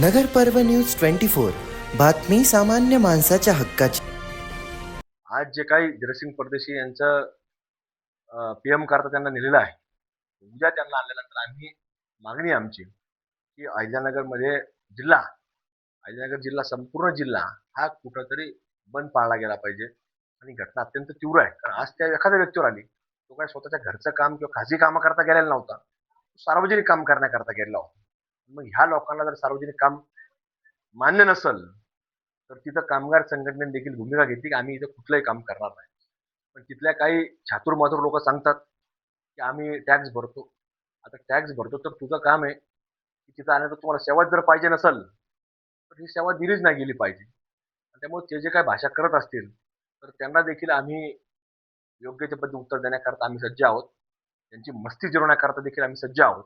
नगर पर्व न्यूज 24 बातमी सामान्य माणसाच्या हक्काची। आज जे काही जयसिंग परदेशी यांचं पीएम करता त्यांना नेलेलं आहे, उद्या त्यांना आल्यानंतर मागणी आमची की अहिल्यानगरमध्ये जिल्हा अहिल्यानगर जिल्हा संपूर्ण जिल्हा हा कुठंतरी बंद पाळला गेला पाहिजे। आणि घटना अत्यंत तीव्र आहे, कारण आज त्या एखाद्या व्यक्तीवर आली, तो काय स्वतःच्या घरचं काम किंवा खाजगी कामं करता गेलेला नव्हता, तो सार्वजनिक काम करण्याकरता गेलेला होता। मग ह्या लोकांना जर सार्वजनिक काम मान्य नसेल, तर तिथं कामगार संघटनेने देखील भूमिका घेतली की आम्ही इथं कुठलंही काम करणार नाही। पण तिथल्या काही चातुरमातुर लोक सांगतात की आम्ही टॅक्स भरतो। आता टॅक्स भरतो तर तुझं काम आहे की तिथं आल्यानंतर तुम्हाला सेवा जर पाहिजे नसेल, तर ही सेवा दिलीच नाही गेली पाहिजे। त्यामुळे ते जे काही भाषा करत असतील, तर त्यांना देखील आम्ही योग्य ते पद्धतीने उत्तर देण्याकरता आम्ही सज्ज आहोत। त्यांची मस्ती जिरवण्याकरता देखील आम्ही सज्ज आहोत।